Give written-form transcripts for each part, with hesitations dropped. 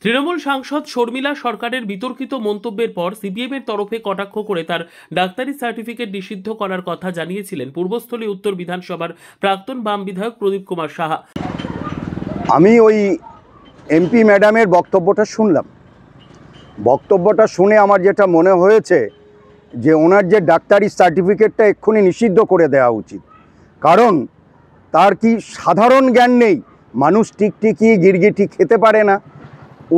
তৃণমূল সাংসদ শর্মিলা সরকারের বিতর্কিত মন্তব্যের পর সিপিএমের তরফে কটাক্ষ করে তার ডাক্তারি সার্টিফিকেট নিষিদ্ধ করার কথা জানিয়েছিলেন পূর্বস্থলী উত্তর বিধানসভার প্রাক্তন বাম বিধায়ক প্রদীপ কুমার সাহা। আমি ওই এমপি ম্যাডামের বক্তব্যটা শুনলাম। বক্তব্যটা শুনে আমার যেটা মনে হয়েছে যে ওনার যে ডাক্তারি সার্টিফিকেটটা এক্ষুনি নিষিদ্ধ করে দেওয়া উচিত। কারণ তার কি সাধারণ জ্ঞান নেই? মানুষ টিকটিকি গিরগিটি খেতে পারে না।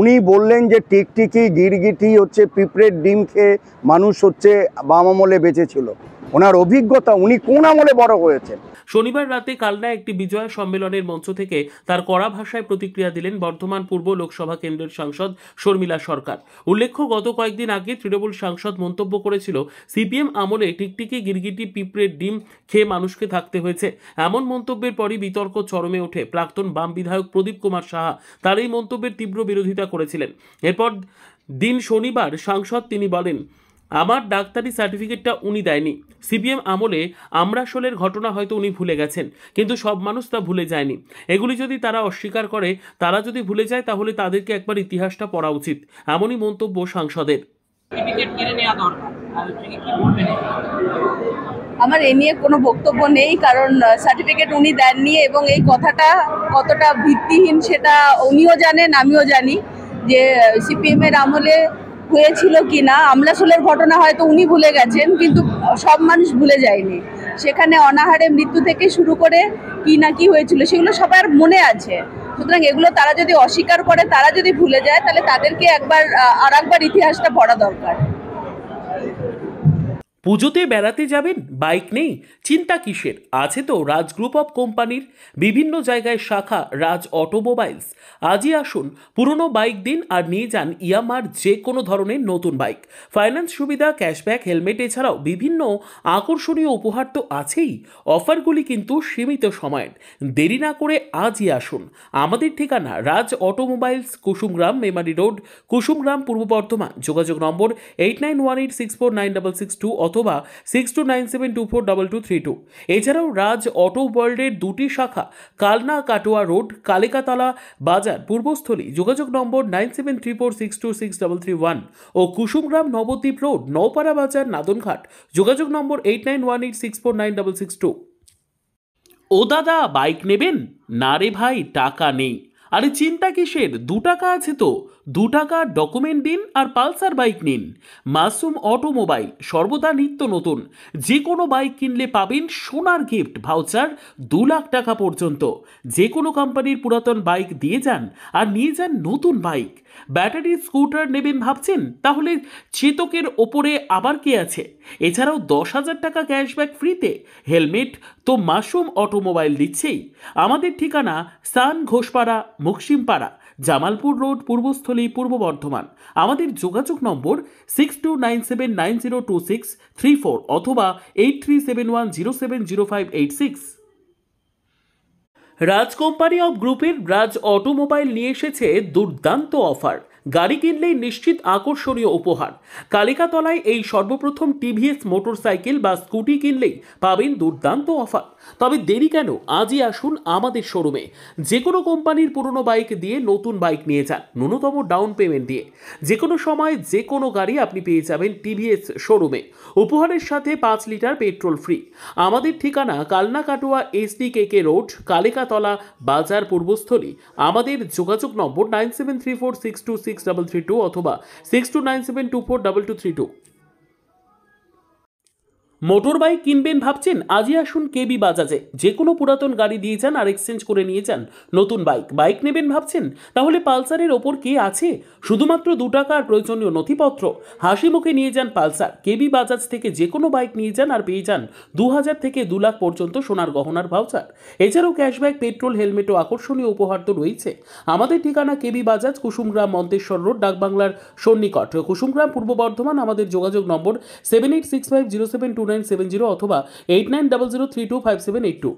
উনি বললেন যে টিকটিকি গিরগিটি হচ্ছে পিঁপড়ের ডিম খেয়ে মানুষ হচ্ছে বাম আমলে বেঁচেছিল। ওনার অভিজ্ঞতা, উনি কোন আমলে বড় হয়েছেন। শনিবার রাতে কালনায় একটি বিজয় সম্মেলনের মঞ্চ থেকে তার কড়া ভাষায় প্রতিক্রিয়া দিলেন বর্ধমান পূর্ব লোকসভা কেন্দ্রের সাংসদ শর্মিলা সরকার। উল্লেখ্য, গত কয়েকদিন আগে তৃণমূল সাংসদ মন্তব্য করেছিল সিপিএম আমলে টিকটিকি গিরগিটি পিঁপড়ের ডিম খেয়ে মানুষকে থাকতে হয়েছে। এমন মন্তব্যের পরই বিতর্ক চরমে ওঠে। প্রাক্তন বাম বিধায়ক প্রদীপ কুমার সাহা তার এই মন্তব্যের তীব্র বিরোধিতা করেছিলেন। এরপর দিন শনিবার সাংসদ তিনি বলেন, আমার ডাক্তারি সার্টিফিকেটটা উনি দেয়নি। সিপিএম আমলে আমরাশোলের ঘটনা হয়তো উনি ভুলে গেছেন, কিন্তু সব মানুষ তা ভুলে যায়নি। এগুলি যদি তারা অস্বীকার করে, তারা যদি ভুলে যায়, তাহলে তাদেরকে একবার ইতিহাসটা পড়া উচিত। এমনই মন্তব্য সাংসদের। আমার এ নিয়ে কোনো বক্তব্য নেই, কারণ সার্টিফিকেট উনি দেননি এবং এই কথাটা কতটা ভিত্তিহীন সেটা উনিও জানেন, আমিও জানি যে সিপিএম এর আমলে হয়েছিল কি না। আমলাশোলের ঘটনা হয়তো উনি ভুলে গেছেন, কিন্তু সব মানুষ ভুলে যায়নি। সেখানে অনাহারে মৃত্যু থেকে শুরু করে কি না কি হয়েছিল সেগুলো সবার মনে আছে। সুতরাং এগুলো তারা যদি অস্বীকার করে, তারা যদি ভুলে যায়, তাহলে তাদেরকে আর একবার ইতিহাসটা পড়া দরকার। পুজোতে বেড়াতে যাবেন, বাইক নেই, চিন্তা কিসের? আছে তো রাজ গ্রুপ অফ কোম্পানির বিভিন্ন জায়গায় শাখা রাজ অটোমোবাইলস। আজই আসুন, পুরনো বাইক দিন আর নিয়ে যান ইয়ামার যে কোনো ধরনের নতুন বাইক। ফাইন্যান্স সুবিধা, ক্যাশব্যাক, হেলমেট, এছাড়াও বিভিন্ন আকর্ষণীয় উপহার তো আছেই। অফারগুলি কিন্তু সীমিত সময়ের। দেরি না করে আজই আসুন। আমাদের ঠিকানা রাজ অটোমোবাইলস, কুসুমগ্রাম, মেমারি রোড, কুসুমগ্রাম, পূর্ব বর্ধমান। যোগাযোগ নম্বর 8918649662 অথবা 6297242232। এছাড়াও রাজ অটো ওয়ার্ল্ডের দুটি শাখা কালনা কাটোয়া রোড, কালিকাতলা বাজার, পূর্বস্থলী। যোগাযোগ নম্বর 9734626331 ও কুসুমগ্রাম নবদ্বীপ রোড, নওপাড়া বাজার, নাদনঘাট। যোগাযোগ নম্বর 8918649662। ও দাদা, বাইক নেবেন? না রে ভাই, টাকা নেই। আরে চিন্তা কিসের? 2 টাকা আছে তো। 2 টাকার ডকুমেন্ট দিন আর পালসার বাইক নিন। মাসুম অটোমোবাইল সর্বদা নিত্য নতুন। যে কোনো বাইক কিনলে পাবেন সোনার গিফট ভাউচার 2 লাখ টাকা পর্যন্ত। যে কোনো কোম্পানির পুরাতন বাইক দিয়ে যান আর নিয়ে যান নতুন বাইক। ব্যাটারি স্কুটার নেবেন ভাবছেন? তাহলে চেতকের ওপরে আবার কে আছে? এছাড়াও 10,000 টাকা ক্যাশব্যাক ফ্রিতে। হেলমেট তো মাসুম অটোমোবাইল দিচ্ছেই। আমাদের ঠিকানা সান ঘোষপাড়া, মুকসিমপাড়া, জামালপুর রোড, পূর্বস্থলী, পূর্ব বর্ধমান। আমাদের যোগাযোগ নম্বর 6297902634 অথবা 8371070586। রাজ কোম্পানি অফ গ্রুপের রাজ অটোমোবাইল নিয়ে এসেছে দুর্দান্ত অফার। গাড়ি কিনলেই নিশ্চিত আকর্ষণীয় উপহার। কালিকাতলায় এই সর্বপ্রথম টিভিএস মোটরসাইকেল বা স্কুটি কিনলেই পাবেন দুর্দান্ত অফার। তবে দেরি কেন? আজই আসুন আমাদের শোরুমে। যে কোনো কোম্পানির পুরনো বাইক দিয়ে নতুন বাইক নিয়ে যান ন্যূনতম ডাউন পেমেন্ট দিয়ে। যে কোনো সময় যে কোনো গাড়ি আপনি পেয়ে যাবেন টিভিএস শোরুমে। উপহারের সাথে 5 লিটার পেট্রোল ফ্রি। আমাদের ঠিকানা কালনা কাটোয়া SDKK রোড, কালিকাতলা বাজার, পূর্বস্থলী। আমাদের যোগাযোগ নম্বর 9734626332 অথবা 6297242232। মোটর বাইক কিনবেন ভাবছেন? আজই আসুন কেবি বাজাজে। যে কোনো পুরাতন গাড়ি দিয়ে যান আর এক্সচেঞ্জ করে নিয়ে যান নতুন বাইক। বাইক নেবেন ভাবছেন? তাহলে পালসারের ওপর কে আছে? শুধুমাত্র 2 টাকা আর প্রয়োজনীয় নথিপত্র। হাসি মুখে নিয়ে যান পালসার। কেবি বাজাজ থেকে যে কোনো বাইক নিয়ে যান আর পেয়ে যান 2000 থেকে 2 লাখ পর্যন্ত সোনার গহনার ভাউচার। এছাড়াও ক্যাশব্যাক, পেট্রোল, হেলমেট ও আকর্ষণীয় উপহার তো রয়েছে। আমাদের ঠিকানা কেবি বাজাজ, কুসুমগ্রাম, মন্তেশ্বর রোড, ডাকবাংলার সন্নিকট, কুসুমগ্রাম, পূর্ব বর্ধমান। আমাদের যোগাযোগ নম্বর 7865072970 অথবা 8900325782।